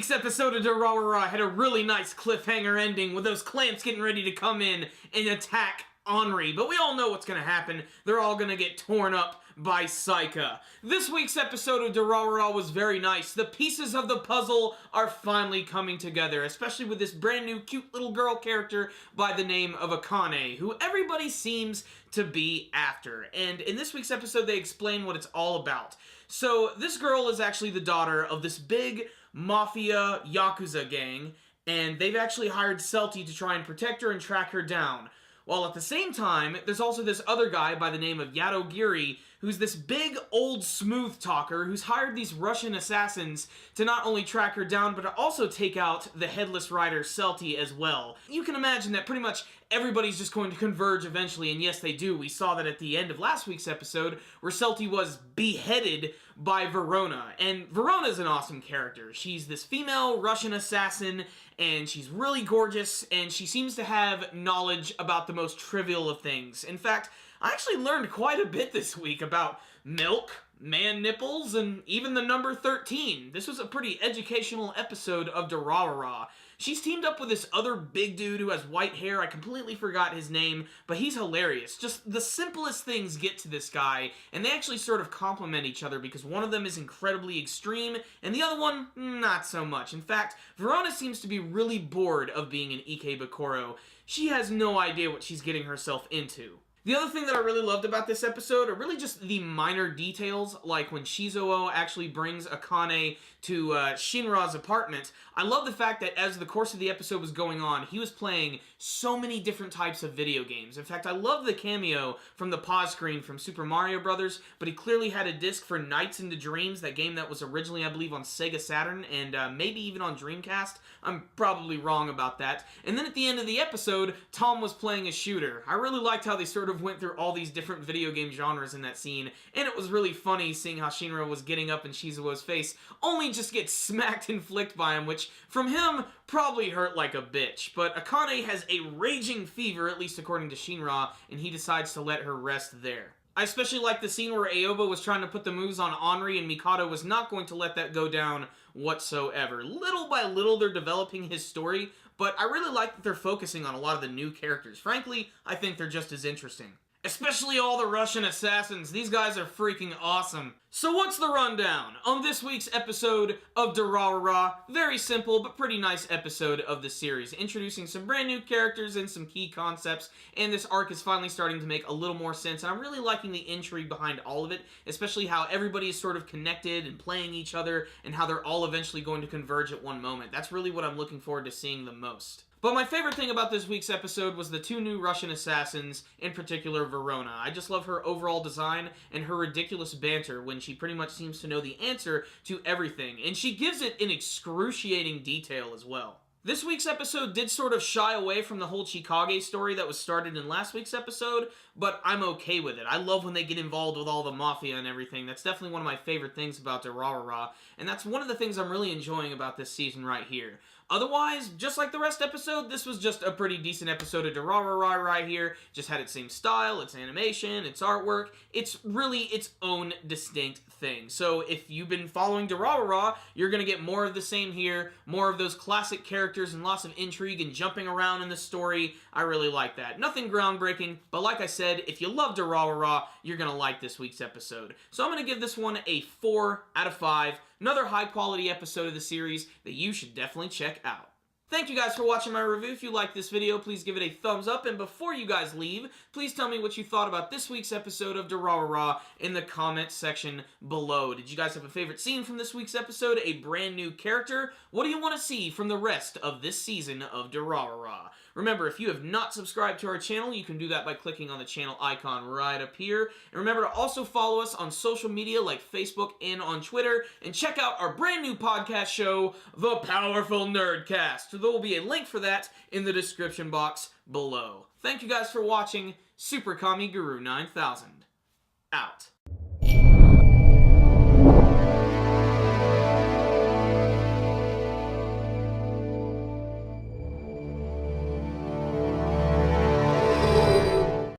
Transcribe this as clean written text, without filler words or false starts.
week's episode of Durarara had a really nice cliffhanger ending with those clamps getting ready to come in and attack Henri, but we all know what's going to happen. They're all going to get torn up by Saika. This week's episode of Durarara was very nice. The pieces of the puzzle are finally coming together, especially with this brand new cute little girl character by the name of Akane, who everybody seems to be after. And in this week's episode, they explain what it's all about. So this girl is actually the daughter of this big mafia Yakuza gang, and they've actually hired Celti to try and protect her and track her down. While at the same time, there's also this other guy by the name of Yadogiri, who's this big, old, smooth talker who's hired these Russian assassins to not only track her down, but to also take out the headless rider Celti as well. You can imagine that pretty much everybody's just going to converge eventually, and yes, they do. We saw that at the end of last week's episode, where Celti was beheaded by Verona. And Verona's an awesome character. She's this female Russian assassin, and she's really gorgeous, and she seems to have knowledge about the most trivial of things. In fact, I actually learned quite a bit this week about milk, man nipples, and even the number 13. This was a pretty educational episode of Durarara. She's teamed up with this other big dude who has white hair. I completely forgot his name, but he's hilarious. Just the simplest things get to this guy, and they actually sort of complement each other because one of them is incredibly extreme, and the other one, not so much. In fact, Verona seems to be really bored of being an Ikebukuro. She has no idea what she's getting herself into. The other thing that I really loved about this episode are really just the minor details, like when Shizuo actually brings Akane to Shinra's apartment. I love the fact that as the course of the episode was going on, he was playing so many different types of video games. In fact, I love the cameo from the pause screen from Super Mario Bros., but he clearly had a disc for Nights into Dreams, that game that was originally, I believe, on Sega Saturn, and maybe even on Dreamcast. I'm probably wrong about that. And then at the end of the episode, Tom was playing a shooter. I really liked how they sort of went through all these different video game genres in that scene, and it was really funny seeing how Shinra was getting up in Shizuo's face, only just get smacked and flicked by him, which, from him, probably hurt like a bitch. But Akane has a raging fever, at least according to Shinra, and he decides to let her rest there. I especially like the scene where Aoba was trying to put the moves on Henri, and Mikado was not going to let that go down whatsoever. Little by little, they're developing his story, but I really like that they're focusing on a lot of the new characters. Frankly, I think they're just as interesting. Especially all the Russian assassins. These guys are freaking awesome. So what's the rundown on this week's episode of Durarara? Very simple, but pretty nice episode of the series. Introducing some brand new characters and some key concepts, and this arc is finally starting to make a little more sense, and I'm really liking the intrigue behind all of it, especially how everybody is sort of connected and playing each other, and how they're all eventually going to converge at one moment. That's really what I'm looking forward to seeing the most. But my favorite thing about this week's episode was the two new Russian assassins, in particular Verona. I just love her overall design and her ridiculous banter when she pretty much seems to know the answer to everything, and she gives it in excruciating detail as well. This week's episode did sort of shy away from the whole Chikage story that was started in last week's episode, but I'm okay with it. I love when they get involved with all the mafia and everything. That's definitely one of my favorite things about Durarara, and that's one of the things I'm really enjoying about this season right here. Otherwise, just like the rest episode, this was just a pretty decent episode of Durarara right here. Just had its same style, its animation, its artwork. It's really its own distinct thing. So if you've been following Durarara, you're going to get more of the same here, more of those classic characters and lots of intrigue and jumping around in the story. I really like that. Nothing groundbreaking, but like I said, if you love Durarara, you're going to like this week's episode. So I'm going to give this one a 4 out of 5. Another high-quality episode of the series that you should definitely check out. Thank you guys for watching my review. If you liked this video, please give it a thumbs up. And before you guys leave, please tell me what you thought about this week's episode of Durarara in the comment section below. Did you guys have a favorite scene from this week's episode? A brand new character? What do you want to see from the rest of this season of Durarara? Remember, if you have not subscribed to our channel, you can do that by clicking on the channel icon right up here. And remember to also follow us on social media like Facebook and on Twitter. And check out our brand new podcast show, The Powerful Nerdcast. There will be a link for that in the description box below. Thank you guys for watching. Super Kami Guru 9000. Out.